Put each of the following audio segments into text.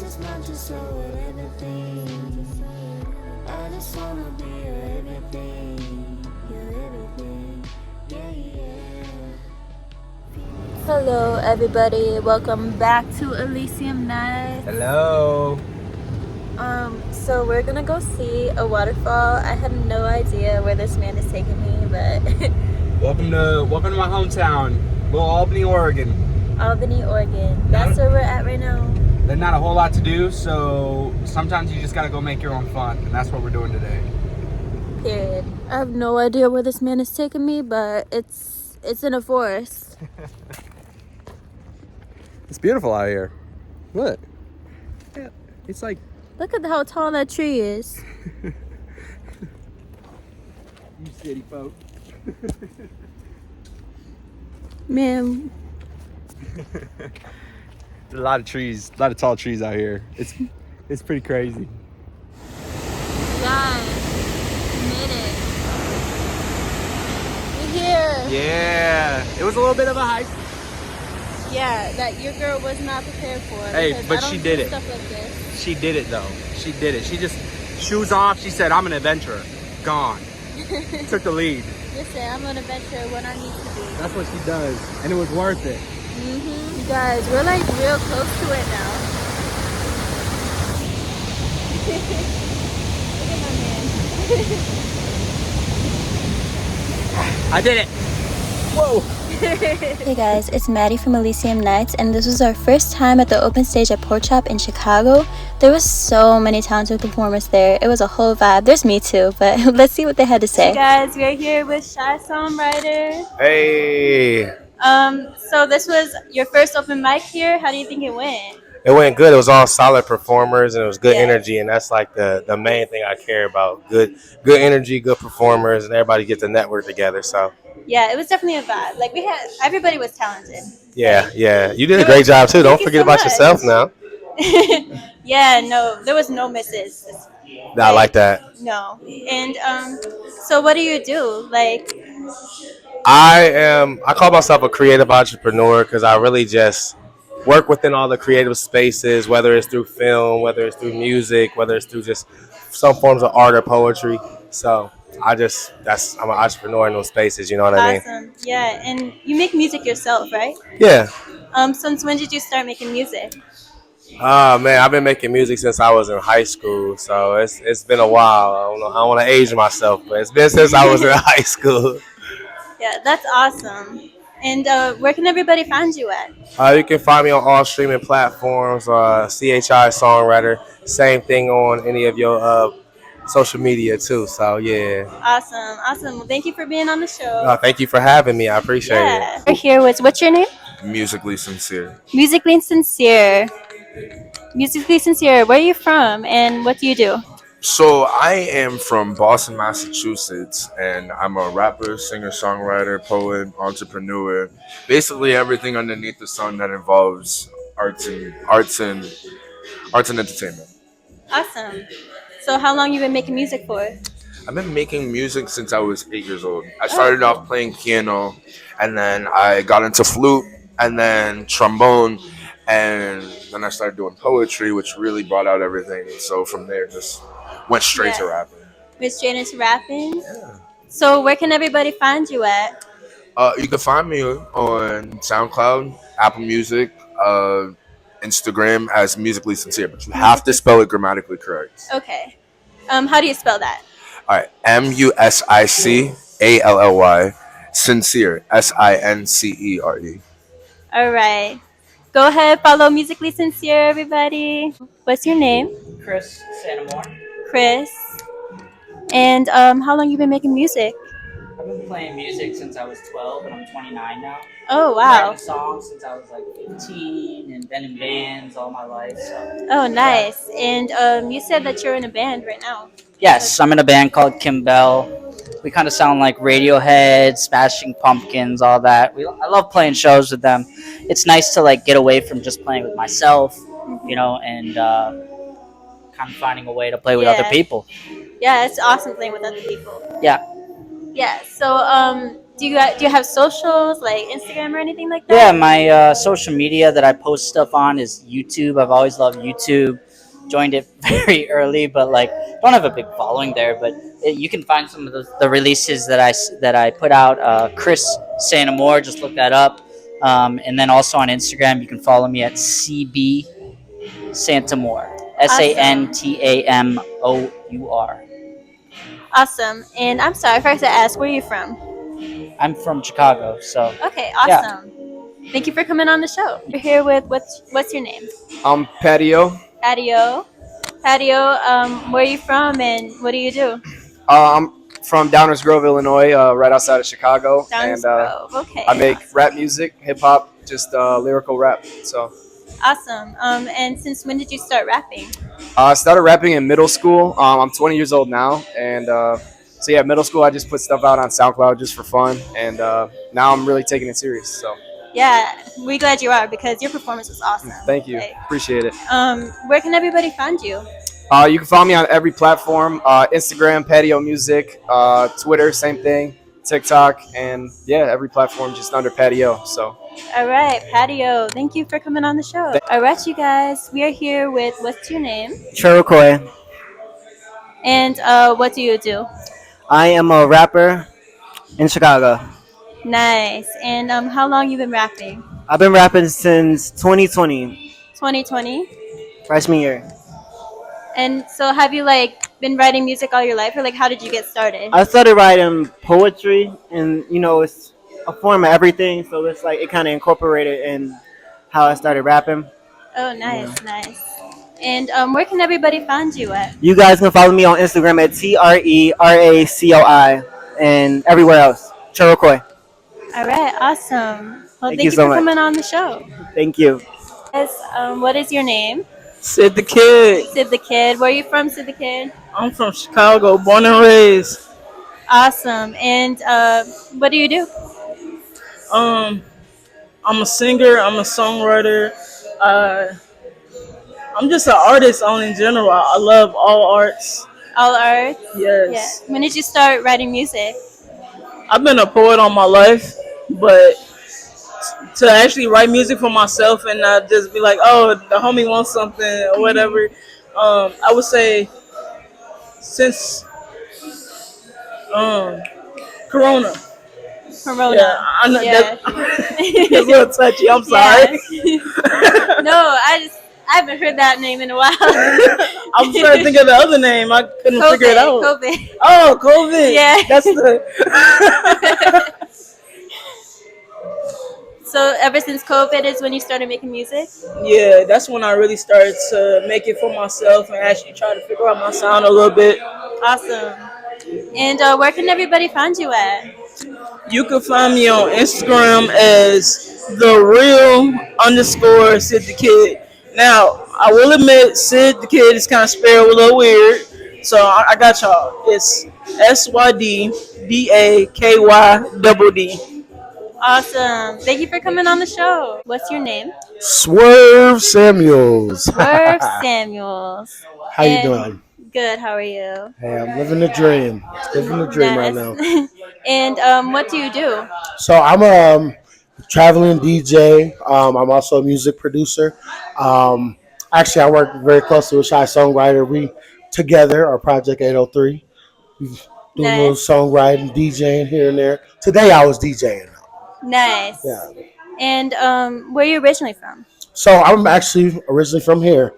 just want your soul and everything. I just wanna be your everything. Your everything. Yeah, yeah. Hello everybody, welcome back to Elysium Nights. Hello. So we're gonna go see a waterfall. I had no idea where this man is taking me, but Welcome to my hometown, Little Albany, Oregon. Albany, Oregon. That's where we're at right now. There's not a whole lot to do, so sometimes you just gotta go make your own fun, and that's what we're doing today. Period. I have no idea where this man is taking me, but it's in a forest. It's beautiful out here. Look. Yeah, it's like... Look at how tall that tree is. You city folk. Man. There's a lot of trees, a lot of tall trees out here. It's pretty crazy. Guys, we made it. We're here. Yeah, it was a little bit of a hike. Yeah, that your girl was not prepared for. Hey, but she did it. Stuff like this. She did it though. She did it. She just, shoes off, she said, I'm an adventurer. Gone. Took the lead. Listen, I'm an adventurer when I need to be. That's what she does. And it was worth it. Mm-hmm. You guys, we're like real close to it now. Look at my man. I did it. Whoa. Hey guys, it's Maddie from Elysium Nights, and this was our first time at the open stage at Porkchop in Chicago. There was so many talented performers there. It was a whole vibe. There's me too, but let's see what they had to say. Hey guys, we're here with Chisongwriter. Hey. So this was your first open mic here. How do you think it went? It went good. It was all solid performers, and it was good energy, and that's like the main thing I care about. Good energy, good performers, and everybody gets to network together. So yeah, it was definitely a vibe. Like everybody was talented. yeah. You did a great job too. Don't forget about yourself now. Yeah, no, there was no misses. I like that. No. And so what do you do? Like, I call myself a creative entrepreneur because I really just work within all the creative spaces, whether it's through film, whether it's through music, whether it's through just some forms of art or poetry. So I'm an entrepreneur in those spaces. You know what I mean? awesome. Yeah, and you make music yourself, right? Yeah. Since when did you start making music? Oh man, I've been making music since I was in high school, so it's been a while. I don't want to age myself, but it's been since I was in high school. Yeah, that's awesome. And where can everybody find you at? You can find me on all streaming platforms. CHI Songwriter. Same thing on any of your social media too. So yeah. Awesome. Well, thank you for being on the show. Thank you for having me. I appreciate it. We're here with, what's your name? Musically Sincere. Musically Sincere. Musically Sincere, where are you from and what do you do? So I am from Boston, Massachusetts, and I'm a rapper, singer, songwriter, poet, entrepreneur. Basically everything underneath the sun that involves arts and entertainment. Awesome. So how long you been making music for? I've been making music since I was 8 years old. I started off playing piano, and then I got into flute, and then trombone, and then I started doing poetry, which really brought out everything. So from there, just went straight to rapping. Went straight into rapping? Yeah. So where can everybody find you at? You can find me on SoundCloud, Apple Music, Instagram as Musically Sincere, but you have to spell it grammatically correct. Okay. How do you spell that? All right, MUSICALLY, Sincere, SINCERE. All right. Go ahead, follow Musically Sincere, everybody. What's your name? Chris Santomaur. Chris. And how long you been making music? I've been playing music since I was 12, and I'm 29 now. Oh, wow. Writing songs since I was like 15, and been in bands all my life. So. Oh, nice. And you said that you're in a band right now. Yes, I'm in a band called Kimbell. We kind of sound like Radiohead, Smashing Pumpkins, all that. I love playing shows with them. It's nice to like get away from just playing with myself, you know, and kind of finding a way to play with other people. Yeah, it's awesome playing with other people. Yeah. Yeah. So Do you have socials like Instagram or anything like Yeah, that? my social media that I post stuff on is YouTube. I've always loved YouTube. Joined it very early, but like don't have a big following there. But you can find some of the releases that I put out. Chris Santomaur, just look that up. And then also on Instagram, you can follow me at CB Santomaur. SANTAMOUR. Awesome. And I'm sorry if I have to ask, where are you from? I'm from Chicago, so Okay, yeah. awesome. Thank you for coming on the show. We're here with what's your name? I'm Pattyo. Pattyo. Pattyo, where are you from and what do you do? I'm from Downers Grove, Illinois, right outside of Chicago, Downers and Grove. Okay. I make rap music, hip hop, just lyrical rap. So Awesome. And since when did you start rapping? I started rapping in middle school. I'm 20 years old now, and so yeah, middle school I just put stuff out on SoundCloud just for fun, and now I'm really taking it serious. So Yeah, we're glad you are because your performance was awesome. thank you, Like, appreciate it. where can everybody find you? You can follow me on every platform: Instagram, Pattyo Music, Twitter, same thing, TikTok, and yeah, every platform just under Pattyo. So All right, Pattyo, thank you for coming on the show. All right, you guys, we are here with what's your name? Treracoi. And what do you do? I am a rapper in Chicago. Nice. And how long you been rapping? I've been rapping since 2020, 2020. freshman year. And so have you like been writing music all your life or like how did you get started? I started writing poetry, and it's a form of everything, so it's like it kind of incorporated in how I started rapping. Oh, nice, nice. And where can everybody find you at? You guys can follow me on Instagram at TRERACOI and everywhere else. Treracoi. All right, awesome. Well, Thank thank you you so for much. coming on the show. Thank you. Yes, what is your name? SydDaKydd. SydDaKydd. Where are you from, SydDaKydd? I'm from Chicago, born and raised. Awesome. And what do you do? I'm a singer. I'm a songwriter. I'm just an artist in general. I love all arts. All arts? Yes. Yeah. When did you start writing music? I've been a poet all my life, but to actually write music for myself and not just be like, oh, the homie wants something or whatever. I would say since Corona. Corona. Yeah, I know Yeah. that's a little touchy. I'm sorry. Yeah. No, I haven't heard that name in a while. I'm trying to think of the other name. I couldn't figure it out. COVID. Oh, COVID. Yeah. That's the. So ever since COVID is when you started making music? Yeah, that's when I really started to make it for myself and actually try to figure out my sound a little bit. Awesome. And where can everybody find you at? You can find me on Instagram as _the_real SydDaKydd. Now, I will admit, SydDaKydd is kind of spelled a little weird, so I got y'all. It's SYDDAKYDD. Awesome. Thank you for coming on the show. What's your name? Swerve Samuels. Swerve Samuels. How you And- doing? Good. How are you? Hey, I'm living the dream. Living the dream right now. And what do you do? So I'm a traveling DJ. I'm also a music producer. Actually, I work very closely with Chisongwriter. We together are Project 803. We do a little Nice. songwriting, DJing here and there. Today I was DJing. Nice. Yeah. And where are you originally from? So I'm actually originally from here.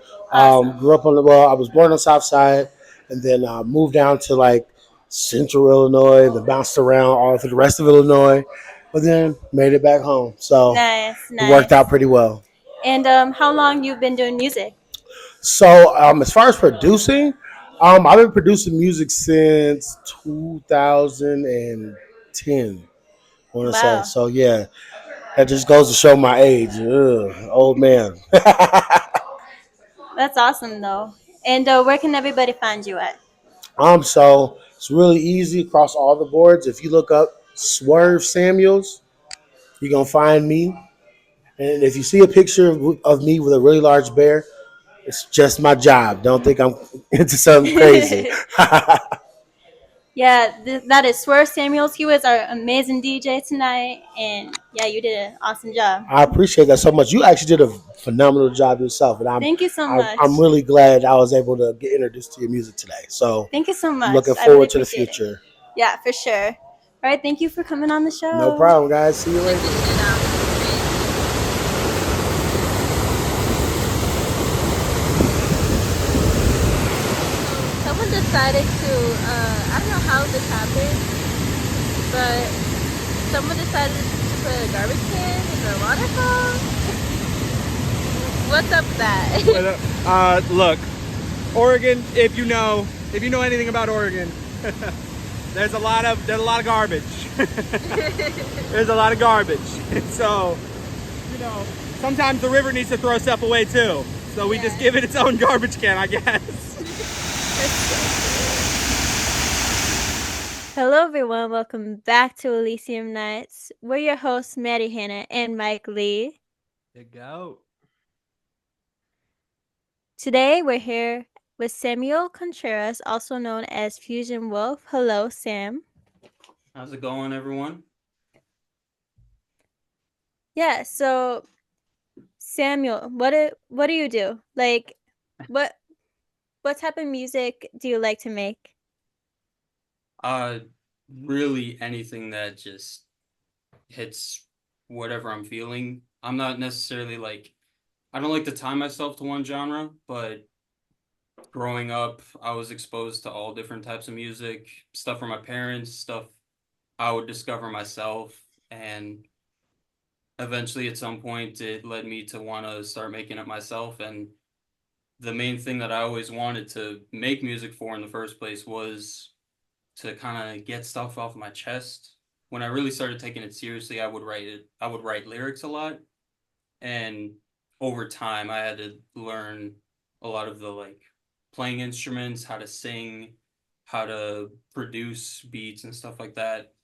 Grew up I was born on the South Side, and then moved down to like Central Illinois, then bounced around all through the rest of Illinois, but then made it back home. So Nice. it worked out pretty well. And how long you've been doing music? So as far as producing, I've been producing music since 2010. I want to Wow. say. So yeah, that just goes to show my age. Ugh, old man. That's awesome, though. And where can everybody find you at? So it's really easy across all the boards. If you look up Swerve Samuels, you're gonna find me. And if you see a picture of me with a really large bear, it's just my job. Don't think I'm into something crazy. Yeah, that is Swerve Samuels. He was our amazing DJ tonight, and yeah, you did an awesome job. I appreciate that so much. You actually did a phenomenal job yourself, and Thank you so much. I'm really glad I was able to get introduced to your music today. So Thank you so I'm much. looking I really forward to the appreciate it. future. Yeah, for sure. All right, thank you for coming on the show. No problem, guys. See you later. Someone decided to, I don't know how this happened, but someone decided to put a garbage can in the waterfall. What's up with that? Look, Oregon. If you know anything about Oregon, there's a lot of garbage. There's a lot of garbage. So, sometimes the river needs to throw stuff away too. So we just give it its own garbage can, I guess. Hello, everyone. Welcome back to Elysium Nights. We're your hosts, Maddie Hanna and Mike Lee. There you go. Today, we're here with Samuel Contreras, also known as FusionWolf. Hello, Sam. How's it going, everyone? Yeah. So, Samuel, what do you do? Like, what type of music do you like to make? Really anything that just hits whatever I'm feeling. I'm not necessarily I don't like to tie myself to one genre, but growing up, I was exposed to all different types of music, stuff from my parents, stuff I would discover myself, and eventually at some point it led me to want to start making it myself. And the main thing that I always wanted to make music for in the first place was to kind of get stuff off my chest. When I really started taking it seriously, I would write lyrics a lot. And over time, I had to learn a lot of the playing instruments, how to sing, how to produce beats and stuff like that.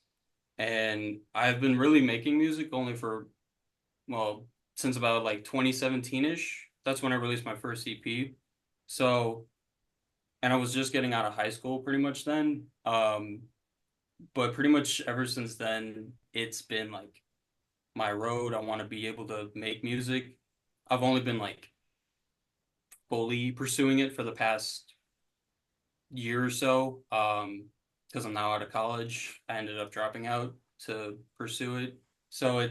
And I've been really making music only for, well, since about 2017-ish. That's when I released my first EP. So, and I was just getting out of high school pretty much then. But pretty much ever since then, it's been my road. I want to be able to make music. I've only been fully pursuing it for the past year or so. Because I'm now out of college. I ended up dropping out to pursue it. So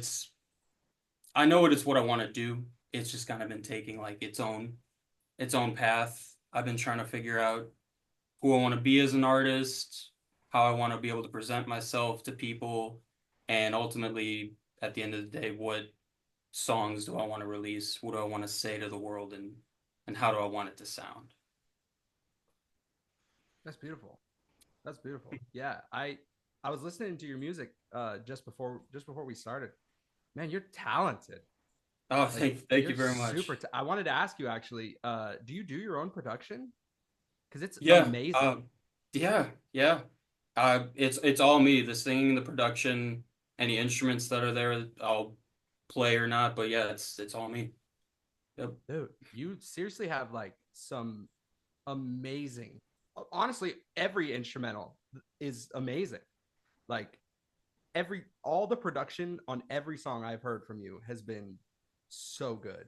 I know it's what I want to do. It's just kind of been taking its own path. I've been trying to figure out who I want to be as an artist, how I want to be able to present myself to people, and ultimately, at the end of the day, what songs do I want to release? What do I want to say to the world, and how do I want it to sound? That's beautiful. That's beautiful. Yeah, I was listening to your music just before we started. Man, you're talented. Oh, thank you very much. I wanted to ask you actually, do you do your own production? Because it's amazing. Yeah. It's all me. The singing, the production, any instruments that are there, I'll play or not. But yeah, it's all me. Yep. Dude, you seriously have some amazing. Honestly, every instrumental is amazing. All the production on every song I've heard from you has been so good.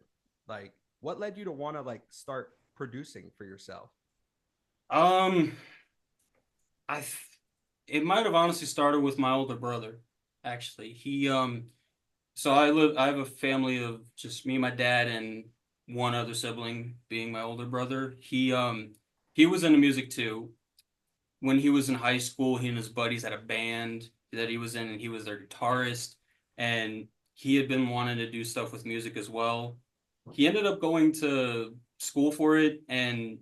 What led you to want to start producing for yourself? It might have honestly started with my older brother. Actually, so I have a family of just me, my dad, and one other sibling, being my older brother. He was into music too. When he was in high school, he and his buddies had a band that he was in, and he was their guitarist. And he had been wanting to do stuff with music as well. He ended up going to school for it, and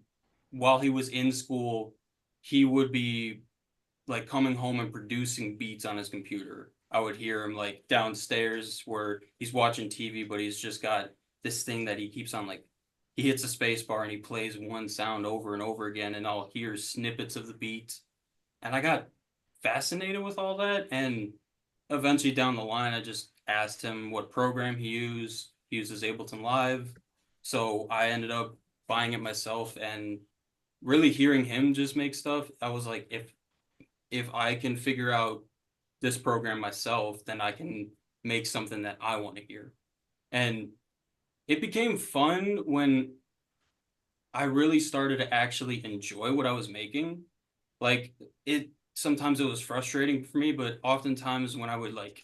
while he was in school, he would be coming home and producing beats on his computer. I would hear him downstairs where he's watching TV, but he's just got this thing that he keeps on he hits a space bar and he plays one sound over and over again, and I'll hear snippets of the beat. And I got fascinated with all that, and eventually down the line, I just asked him what program he used. He uses Ableton Live. So I ended up buying it myself, and really hearing him just make stuff, I was like, if I can figure out this program myself, then I can make something that I want to hear. And it became fun when I really started to actually enjoy what I was making. Like it sometimes it was frustrating for me, but oftentimes when I would like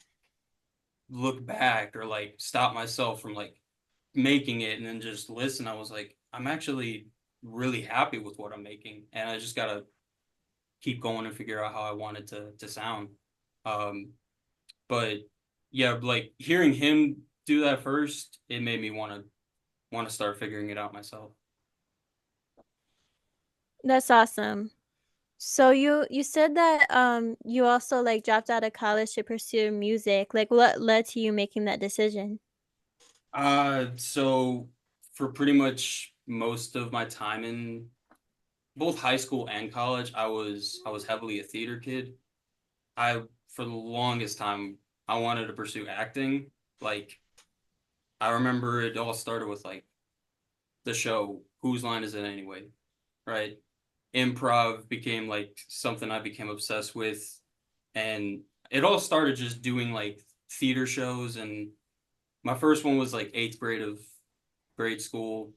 look back or like stop myself from like making it and then just listen, I was like, I'm actually really happy with what I'm making. And I just gotta keep going and figure out how I want it to sound. Um, but yeah, like hearing him do that first, it made me want to start figuring it out myself. That's awesome. So you said that you also like dropped out of college to pursue music. Like what led to you making that decision? So for pretty much most of my time in both high school and college, I was heavily a theater kid. I for the longest time I wanted to pursue acting. Like I remember it all started with like the show Whose Line Is It Anyway? Right? Improv became like something I became obsessed with, and it all started just doing like theater shows. And my first one was like eighth grade of grade school,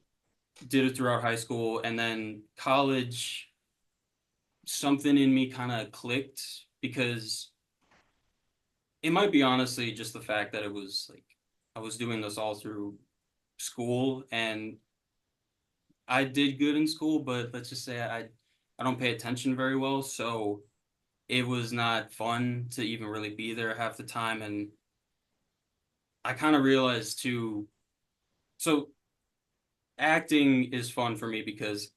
did it throughout high school, and then college something in me kind of clicked because it might be honestly just the fact that it was like I was doing this all through school, and I did good in school, but let's just say I don't pay attention very well, so it was not fun to even really be there half the time. And I kind of realized too, so acting is fun for me because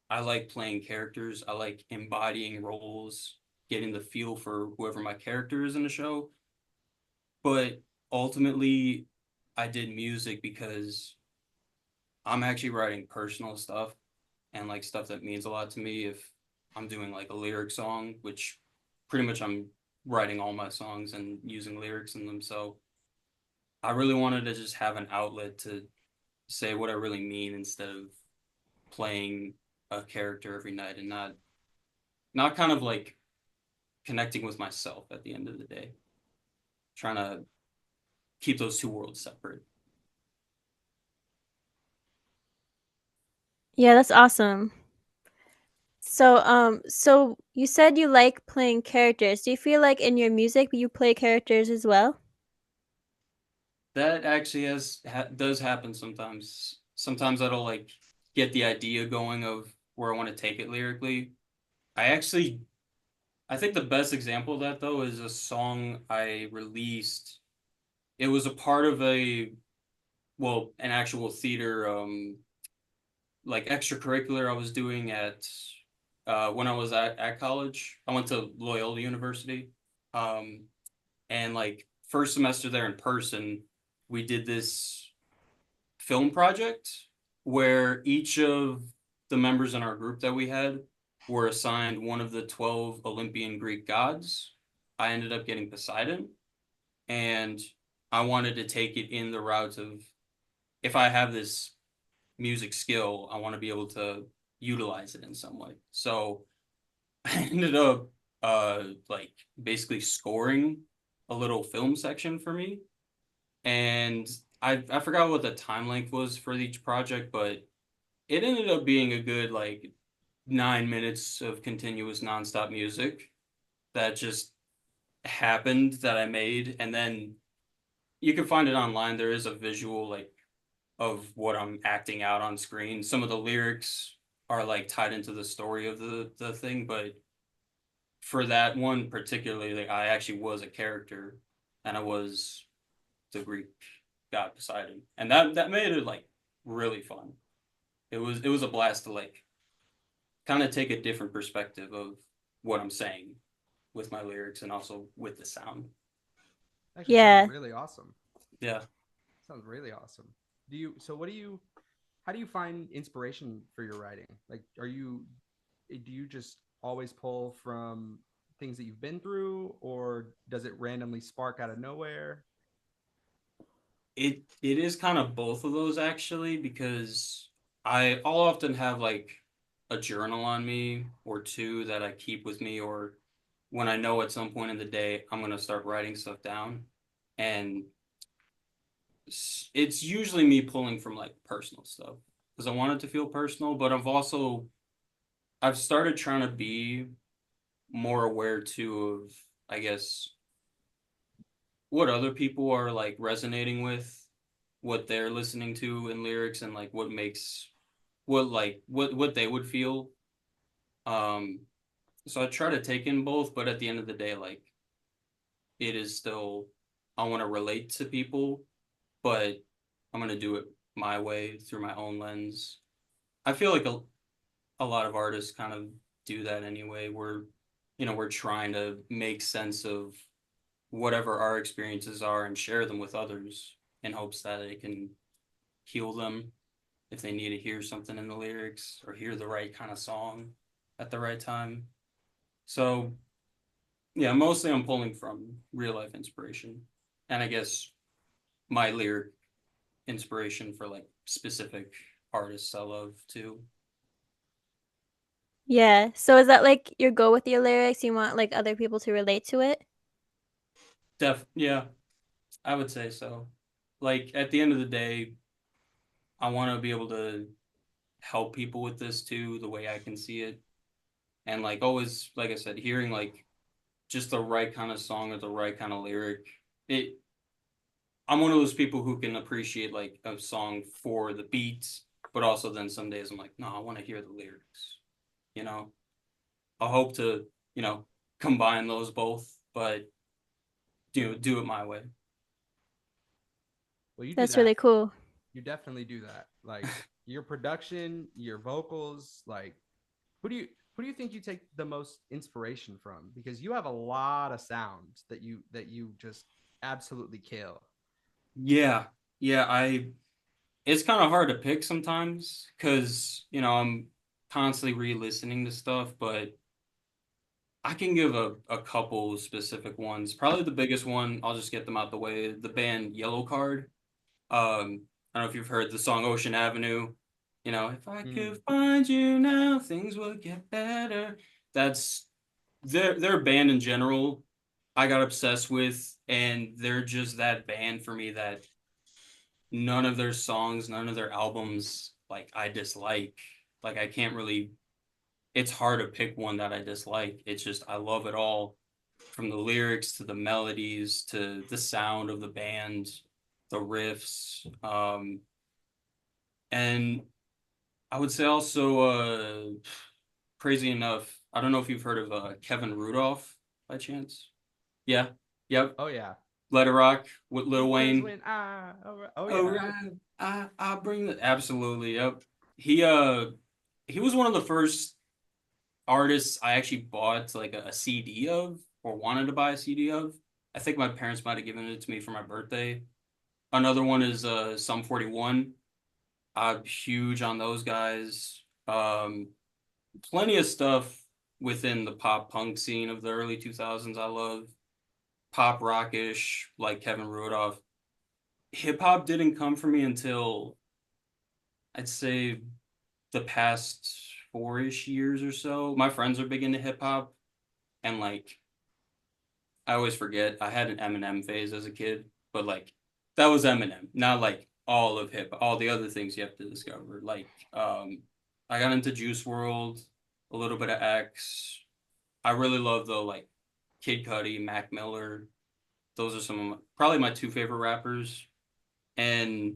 I like playing characters. I like embodying roles, getting the feel for whoever my character is in the show. But ultimately, I did music because I'm actually writing personal stuff and like stuff that means a lot to me. If I'm doing like a lyric song, which pretty much I'm writing all my songs and using lyrics in them. So I really wanted to just have an outlet to say what I really mean instead of playing a character every night and not kind of like connecting with myself at the end of the day. Trying to keep those two worlds separate. Yeah, that's awesome. So you said you like playing characters. Do you feel like in your music you play characters as well? That actually does happen sometimes. Sometimes I don't like get the idea going of where I want to take it lyrically. I actually I think the best example of that though is a song I released. It was a part of an actual theater like extracurricular I was doing at when I was at college. I went to Loyola University. Um and like first semester there in person, we did this film project where each of the members in our group that we had were assigned one of the 12 Olympian Greek gods. I ended up getting Poseidon, and I wanted to take it in the route of if I have this music skill, I want to be able to utilize it in some way. So I ended up like basically scoring a little film section for me, and I forgot what the time length was for each project, but it ended up being a good like 9 minutes of continuous nonstop music that just happened that I made. And then you can find it online. There is a visual like of what I'm acting out on screen. Some of the lyrics are like tied into the story of the thing, but for that one particularly, like I actually was a character and I was the Greek god Poseidon. And that made it like really fun. It was a blast to like kind of take a different perspective of what I'm saying with my lyrics and also with the sound. Actually, Yeah. sounds really awesome. Yeah. Sounds really awesome. How do you find inspiration for your writing? Like, do you just always pull from things that you've been through, or does it randomly spark out of nowhere? It is kind of both of those actually because I'll often have like a journal on me or two that I keep with me, or when I know at some point in the day I'm gonna start writing stuff down, and it's usually me pulling from like personal stuff because I want it to feel personal, but I've started trying to be more aware too of, I guess, what other people are like resonating with, what they're listening to in lyrics, and like what makes what they would feel. Um, so I try to take in both, but at the end of the day, like it is still I want to relate to people, but I'm gonna do it my way through my own lens. I feel like a lot of artists kind of do that anyway. We're trying to make sense of whatever our experiences are and share them with others in hopes that it can heal them if they need to hear something in the lyrics or hear the right kind of song at the right time. So yeah, mostly I'm pulling from real life inspiration. And I guess my lyric inspiration for like specific artists I love too. Yeah. So is that like your goal with your lyrics? You want like other people to relate to it? Yeah, I would say so. Like at the end of the day, I want to be able to help people with this too, the way I can see it. And like always, like I said, hearing like just the right kind of song or the right kind of lyric. It I'm one of those people who can appreciate like a song for the beats, but also then some days I'm like, no, I want to hear the lyrics. You know, I hope to, combine those both, but do it my way. Well, you do That's that. really cool. You definitely do that. Like your production, your vocals, like who do you think you take the most inspiration from? Because you have a lot of sounds that you just absolutely kill. Yeah. Yeah, I it's kind of hard to pick sometimes because, I'm constantly re-listening to stuff, but I can give a couple specific ones. Probably the biggest one, I'll just get them out the way. The band Yellow Card. I don't know if you've heard the song Ocean Avenue. If I could find you now, things would get better. That's their band in general. I got obsessed with, and they're just that band for me that none of their songs, none of their albums, like I dislike. Like I can't really. It's hard to pick one that I dislike. It's just I love it all, from the lyrics to the melodies to the sound of the band, the riffs. And I would say also, crazy enough, I don't know if you've heard of Kevin Rudolph by chance. Yeah. Yep. Oh yeah. Let It Rock with Lil Wayne. Oh Oh, yeah. right. I bring the absolutely. Yep. He he was one of the first artists I actually bought like a CD of or wanted to buy a CD of. I think my parents might have given it to me for my birthday. Another one is Sum 41. I'm huge on those guys. Plenty of stuff within the pop punk scene of the early 2000s I love. Pop rockish like Kevin Rudolph. Hip hop didn't come for me until I'd say the past 4-ish years or so. My friends are big into hip hop, and like I always forget I had an Eminem phase as a kid, but like that was Eminem, not like all the other things you have to discover. Like I got into Juice World, a little bit of X. I really love though like Kid Cudi, Mac Miller. Those are some of probably my two favorite rappers, and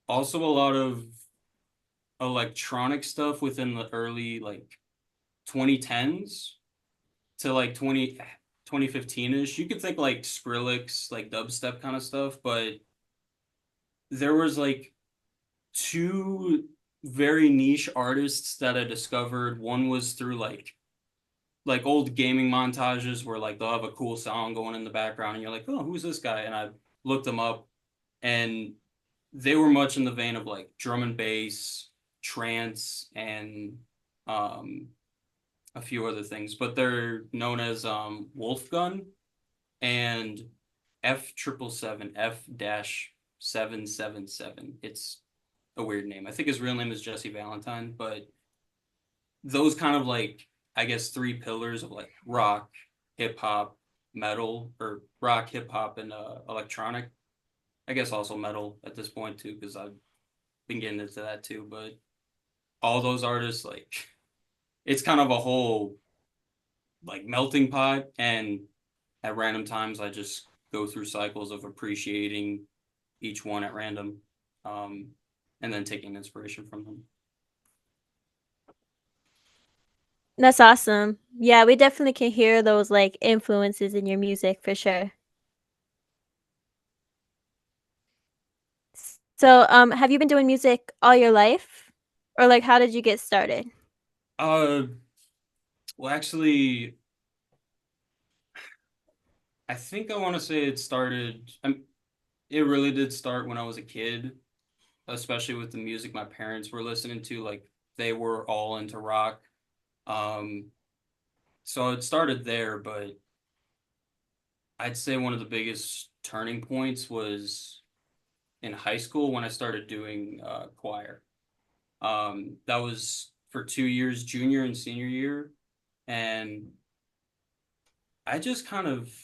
also a lot of electronic stuff within the early like 2010s to like 2015ish. You could think like Skrillex, like dubstep kind of stuff, but there was like two very niche artists that I discovered. One was through like old gaming montages where like they'll have a cool song going in the background and you're like, oh, who's this guy? And I looked them up, and they were much in the vein of like drum and bass, trance, and um a few other things, but they're known as Wolfgun and F777 It's a weird name. I think his real name is Jesse Valentine, but those kind of like I guess three pillars of like rock, hip hop, metal, or rock, hip hop, and electronic. I guess also metal at this point too, because I've been getting into that too. But all those artists, like, it's kind of a whole like melting pot, and at random times I just go through cycles of appreciating each one at random, um, and then taking inspiration from them. That's awesome. Yeah, we definitely can hear those like influences in your music for sure. So, have you been doing music all your life? Or like how did you get started? Uh, well, actually, I think I want to say it started. It really did start when I was a kid, especially with the music my parents were listening to. Like they were all into rock. Um, so it started there, but I'd say one of the biggest turning points was in high school when I started doing choir. That was for 2 years, junior and senior year, and I just kind of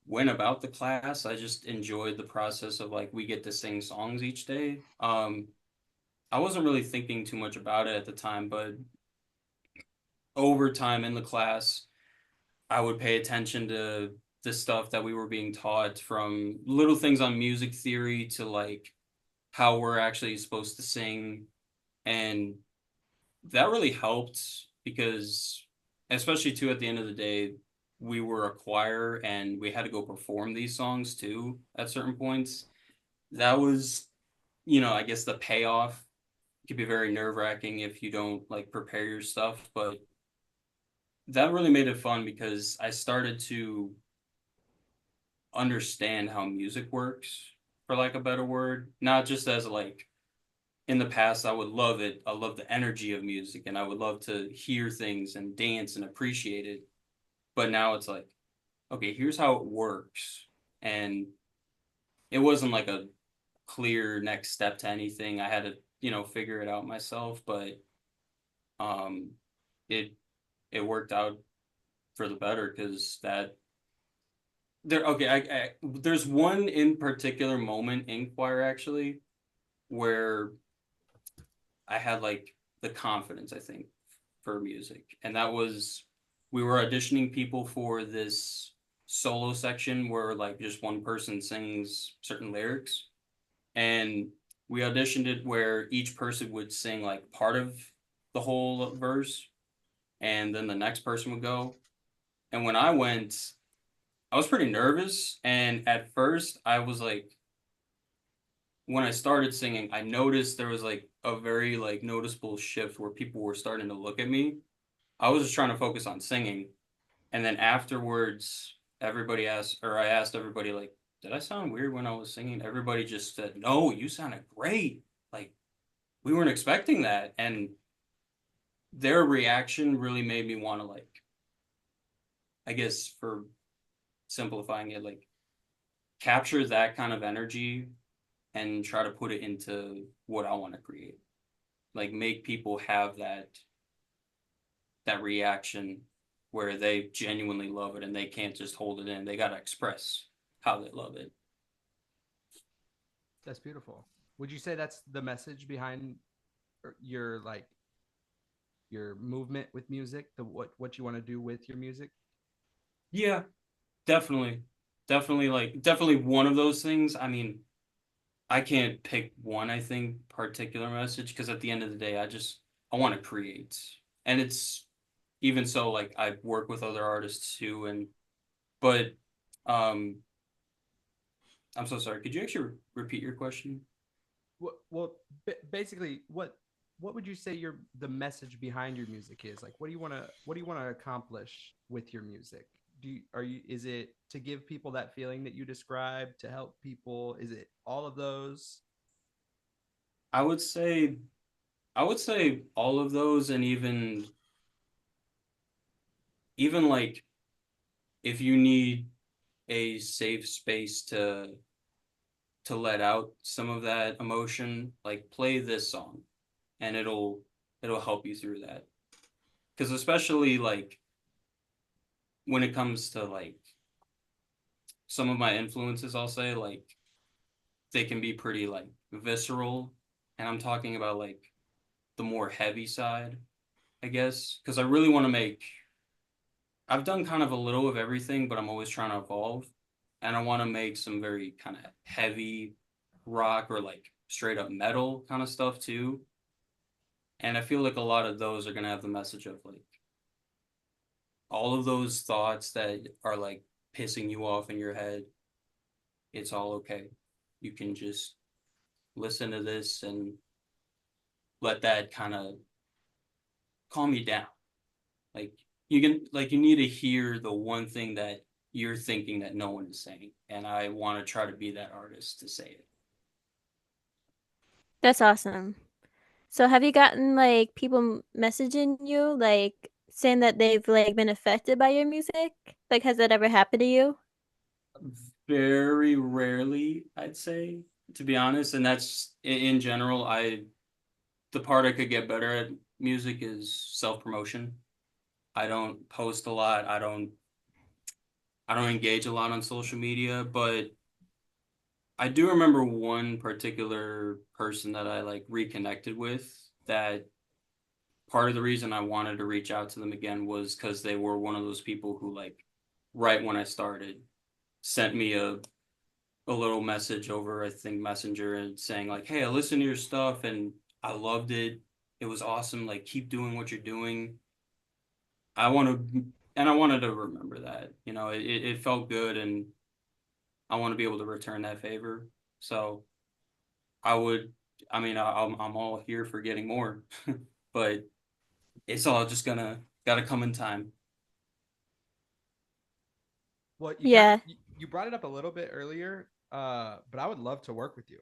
went about the class. I just enjoyed the process of like we get to sing songs each day. I wasn't really thinking too much about it at the time, but over time in the class, I would pay attention to the stuff that we were being taught, from little things on music theory to like how we're actually supposed to sing. And that really helped because, especially too, at the end of the day, we were a choir and we had to go perform these songs too at certain points. That was, I guess the payoff. It could be very nerve-wracking if you don't like prepare your stuff, but that really made it fun because I started to understand how music works, for like a better word, not just as like in the past I would love it. I love the energy of music and I would love to hear things and dance and appreciate it. But now it's like, okay, here's how it works. And it wasn't like a clear next step to anything. I had to, figure it out myself, but um it it worked out for the better because that there okay, there's one in particular moment in choir actually where I had like the confidence, I think, for music. And that was we were auditioning people for this solo section where like just one person sings certain lyrics. And we auditioned it where each person would sing like part of the whole verse and then the next person would go. And when I went, I was pretty nervous. And at first I was like, when I started singing, I noticed there was like a very like noticeable shift where people were starting to look at me. I was just trying to focus on singing. And then afterwards, I asked everybody like, did I sound weird when I was singing? Everybody just said, no, you sounded great. Like we weren't expecting that. And their reaction really made me want to like, I guess for simplifying it, like capture that kind of energy and try to put it into what I want to create. Like make people have that reaction where they genuinely love it and they can't just hold it in. They got to express how they love it. That's beautiful. Would you say that's the message behind your like your movement with music, the what you want to do with your music? Yeah, definitely. Definitely one of those things. I mean, I can't pick one, I think, particular message because at the end of the day, I want to create. And it's even so like I work with other artists too but um I'm so sorry. Could you actually repeat your question? Well, basically, what would you say the message behind your music is? Like, what do you want to accomplish with your music? Is it to give people that feeling that you described, to help people? Is it all of those? I would say I would say all of those, and even like if you need a safe space to let out some of that emotion, like play this song and it'll help you through that. Because especially like when it comes to like some of my influences, I'll say like they can be pretty like visceral, and I'm talking about like the more heavy side, I guess, because I really want to make. I've done kind of a little of everything, but I'm always trying to evolve, and I want to make some very kind of heavy rock or like straight up metal kind of stuff too. And I feel like a lot of those are gonna have the message of like all of those thoughts that are like pissing you off in your head. It's all okay. You can just listen to this and let that kind of calm you down. Like you need to hear the one thing that you're thinking that no one is saying. And I want to try to be that artist to say it. That's awesome. So have you gotten like people messaging you like saying that they've like been affected by your music? Like has that ever happened to you? Very rarely, I'd say, to be honest. And that's in general, the part I could get better at music is self-promotion. I don't post a lot. I don't engage a lot on social media, but I do remember one particular person that I like reconnected with that part of the reason I wanted to reach out to them again was because they were one of those people who like right when I started sent me a little message over I think Messenger and saying like, "Hey, I listened to your stuff and I loved it. It was awesome. Like keep doing what you're doing." I wanted to remember that. It felt good and I want to be able to return that favor. So I would, I mean, I'm all here for getting more, but it's all just gotta come in time. Well, Yeah. you brought it up a little bit earlier, but I would love to work with you.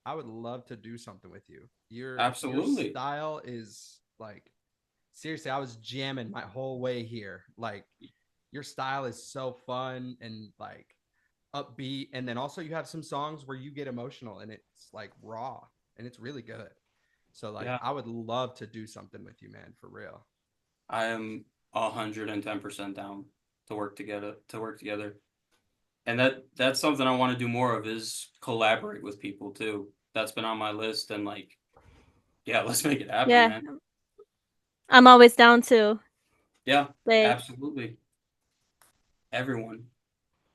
I would love to do something with you. Your Absolutely. style is like seriously, I was jamming my whole way here. Like your style is so fun and like upbeat, and then also you have some songs where you get emotional and it's like raw and it's really good. So like Yeah, I would love to do something with you, man, for real. I am 110% down to work together. And that's something I want to do more of is collaborate with people too. That's been on my list and like, yeah, let's make it happen, Yeah. man. I'm always down to Yeah, like absolutely. Everyone.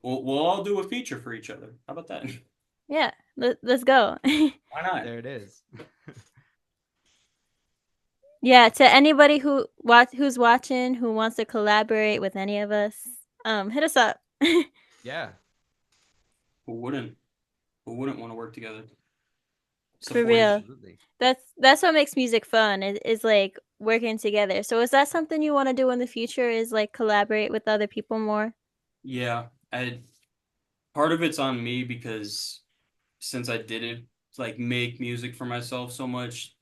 We'll all do a feature for each other. How about that? yeah, let's go. Why not? There it is. Yeah, to anybody who's watching who wants to collaborate with any of us, hit us up. Yeah. Who wouldn't? Who wouldn't want to work together? For Support each real. other. Absolutely. That's what makes music fun is like working together. So is that something you want to do in the future is like collaborate with other people more? Yeah, part of it's on me because since I didn't like make music for myself so much,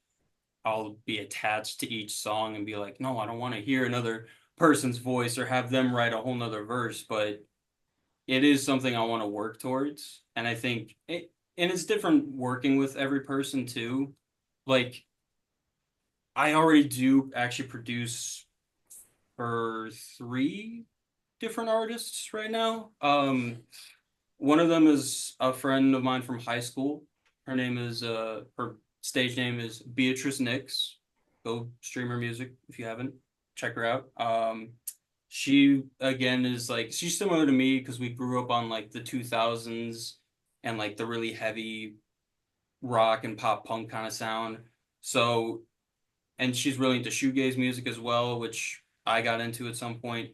I'll be attached to each song and be like, no, I don't want to hear another person's voice or have them write a whole nother verse, but it is something I want to work towards. And I think and it's different working with every person too. Like I already do actually produce for three different artists right now. One of them is a friend of mine from high school. Her stage name is Beatrice Nix. Go stream her music if you haven't. Check her out. She again is like she's similar to me because we grew up on like the 2000s and like the really heavy rock and pop punk kind of sound. So, and she's really into shoegaze music as well, which I got into at some point.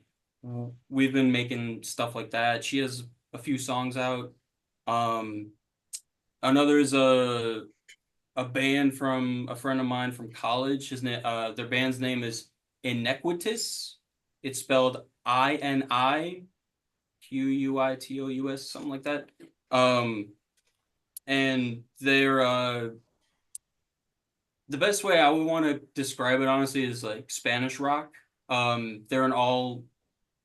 We've been making stuff like that. She has a few songs out. Um, Another is a band from a friend of mine from college. Their band's name is Iniquitous. It's spelled Iniquitous, something like that. Um, and they're the best way I would want to describe it honestly is like Spanish rock. They're an all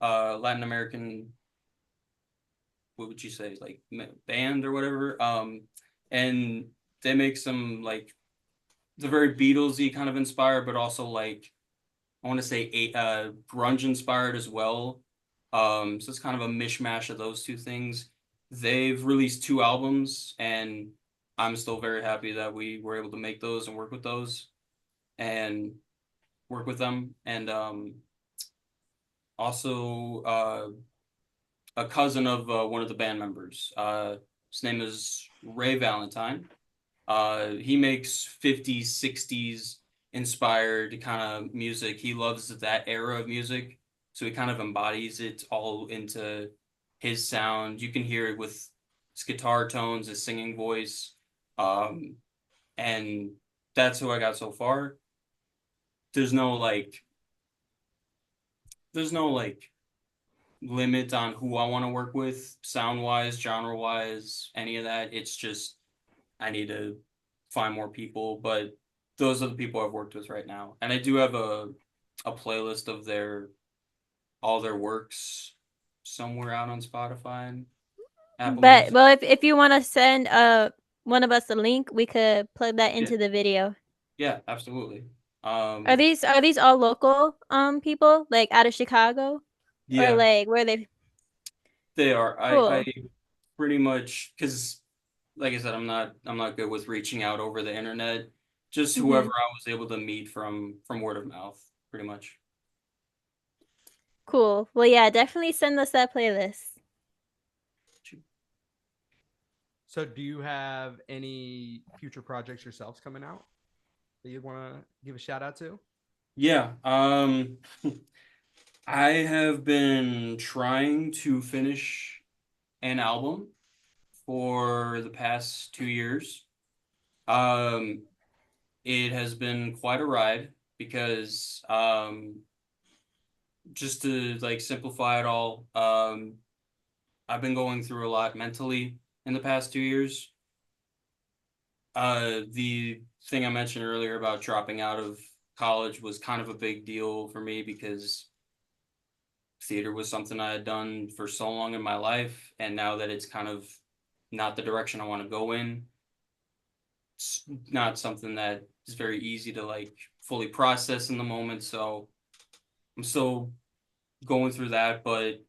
Latin American, what would you say, like band or whatever. And they make some like the very Beatlesy kind of inspired, but also like I want to say grunge inspired as well. So it's kind of a mishmash of those two things. They've released 2 albums, and I'm still very happy that we were able to make those and work with those and work with them. And also a cousin of one of the band members. His name is Ray Valentine. He makes 50s, 60s inspired kind of music. He loves that era of music, so he kind of embodies it all into his sound. You can hear it with his guitar tones, his singing voice, and that's who I got so far. There's no like, there's no like limit on who I want to work with, sound wise, genre wise, any of that. It's just I need to find more people, but those are the people I've worked with right now. And I do have a playlist of all their works somewhere out on Spotify and Apple But Music. well, if you want to send one of us a link, we could plug that into the video. Yeah, absolutely. Are these all local people, like out of Chicago? Yeah. Or like where they They are. Cool. I pretty much, because like I said, I'm not good with reaching out over the internet. Just whoever I was able to meet from word of mouth, pretty much. Cool. Well, yeah, definitely send us that playlist. So do you have any future projects yourselves coming out that you'd want to give a shout out to? Yeah. I have been trying to finish an album for the past 2 years. It has been quite a ride because just to like simplify it all, I've been going through a lot mentally in the past 2 years. The thing I mentioned earlier about dropping out of college was kind of a big deal for me because theater was something I had done for so long in my life, and now that it's kind of not the direction I want to go in, it's not something that is very easy to like fully process in the moment. So I'm still going through that, but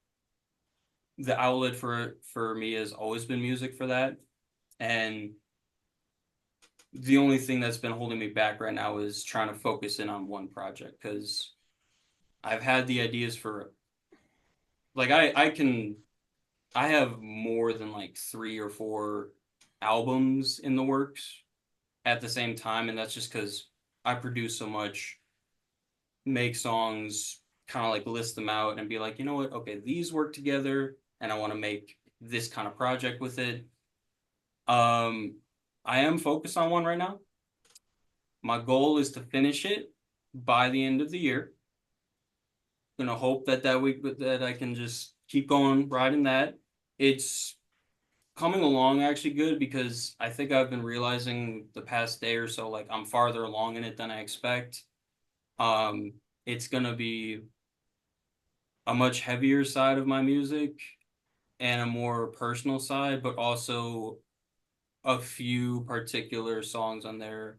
the outlet for me has always been music for that. And the only thing that's been holding me back right now is trying to focus in on one project, because I've had the ideas for like I have more than like 3 or 4 albums in the works at the same time, and that's just because I produce so much, make songs, kind of like list them out and be like, you know what, okay, these work together and I want to make this kind of project with it. I am focused on one right now. My goal is to finish it by the end of the year. Gonna hope that week that I can just keep going riding that. It's coming along actually good, because I think I've been realizing the past day or so, like I'm farther along in it than I expect. It's gonna be a much heavier side of my music and a more personal side, but also a few particular songs on there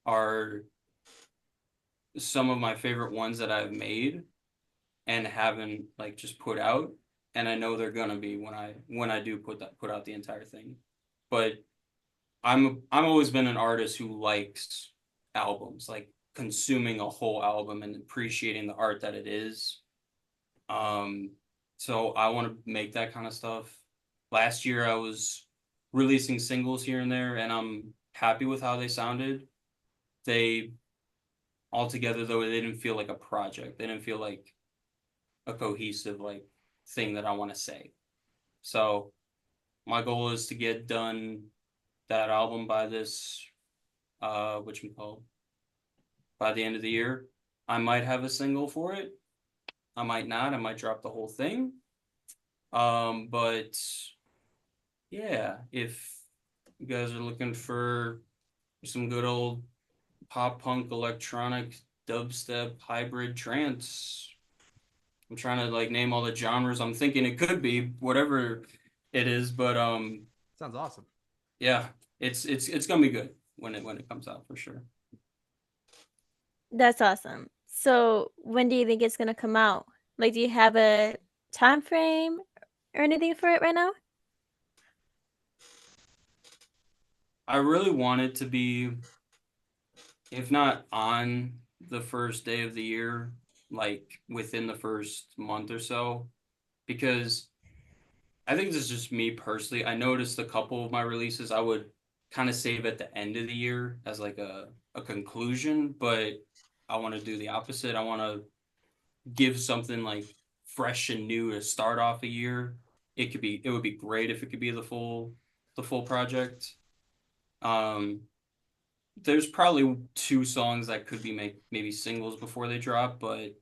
are some of my favorite ones that I've made and haven't like just put out. And I know they're gonna be when I do put out the entire thing. But I'm always been an artist who likes albums, like consuming a whole album and appreciating the art that it is. So I want to make that kind of stuff. Last year I was releasing singles here and there, and I'm happy with how they sounded. They altogether though, they didn't feel like a project. They didn't feel like a cohesive like thing that I want to say. So my goal is to get done that album by this by the end of the year. I might have a single for it. I might not. I might drop the whole thing. But yeah, if you guys are looking for some good old pop punk, electronic, dubstep, hybrid trance, I'm trying to like name all the genres I'm thinking it could be, whatever it is, but sounds awesome. Yeah, it's gonna be good when it comes out for sure. That's awesome. So when do you think it's gonna come out? Like, do you have a time frame or anything for it right now? I really want it to be, if not on the first day of the year, like within the first month or so, because I think this is just me personally. I noticed a couple of my releases I would kind of save at the end of the year as like a conclusion, but I want to do the opposite. I want to give something like fresh and new to start off a year. It would be great if it could be the full project. There's probably two songs that could be maybe singles before they drop, but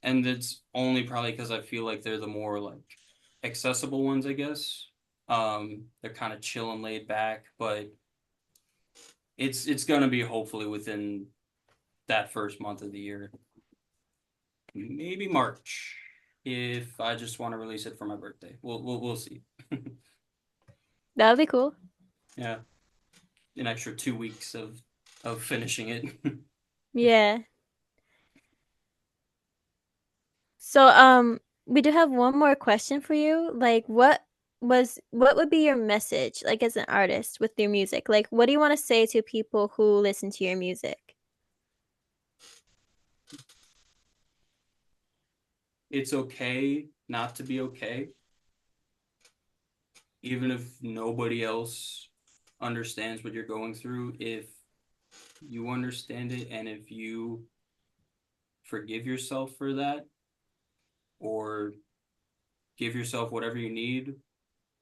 and it's only probably because I feel like they're the more like accessible ones, I guess. They're kind of chill and laid back, but it's gonna be hopefully within that first month of the year. Maybe March, if I just want to release it for my birthday. We'll see. That would be cool. Yeah, an extra 2 weeks of finishing it. Yeah. So we do have one more question for you. Like what would be your message like as an artist with your music? Like what do you want to say to people who listen to your music? It's okay not to be okay, even if nobody else understands what you're going through. If you understand it and if you forgive yourself for that, or give yourself whatever you need,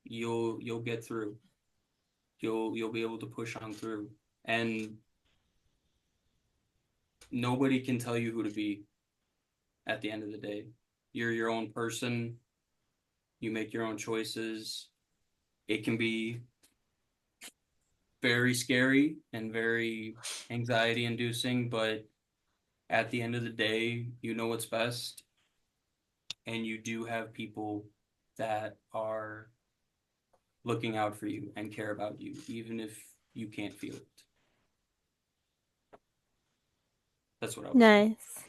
you'll get through. You'll be able to push on through. And nobody can tell you who to be at the end of the day. You're your own person. You make your own choices. It can be very scary and very anxiety inducing, but at the end of the day, you know what's best. And you do have people that are looking out for you and care about you, even if you can't feel it. That's what I would say. Nice.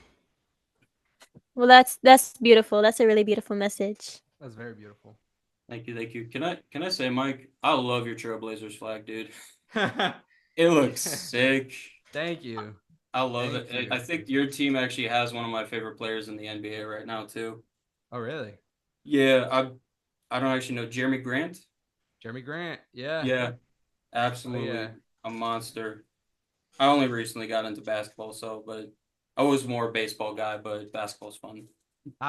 Well, that's beautiful. That's a really beautiful message. That's very beautiful. Thank you, thank you. Can I say, Mike, I love your Trailblazers flag, dude. It looks sick. Thank you. I love Thank it. you. I think your team actually has one of my favorite players in the NBA right now too. Oh, really? Yeah, I don't actually know Jeremy Grant. Jeremy Grant. Yeah. Yeah, absolutely yeah. a monster. I only recently got into basketball, but I was more a baseball guy, but basketball's fun.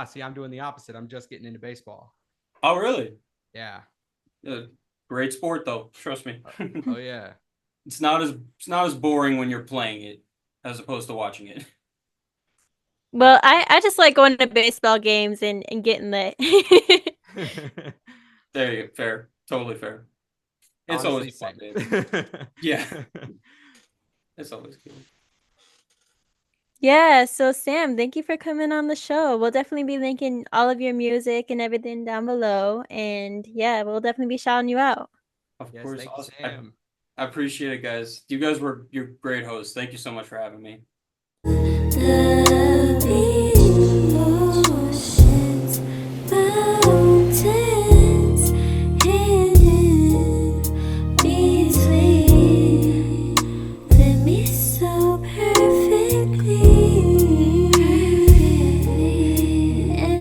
See, I'm doing the opposite. I'm just getting into baseball. Oh, really? Yeah. Great sport though. Trust me. Oh yeah. It's not as boring when you're playing it as opposed to watching it. Well, I just like going to baseball games and getting lit. There you go. Fair. Totally fair. It's Honestly, always fun, dude. Yeah. It's always cool. Yeah, so Sam, thank you for coming on the show. We'll definitely be linking all of your music and everything down below. And yeah, we'll definitely be shouting you out. Of Yes, course. thank you, Awesome. Sam. I appreciate it, guys. You're great hosts. Thank you so much for having me. Da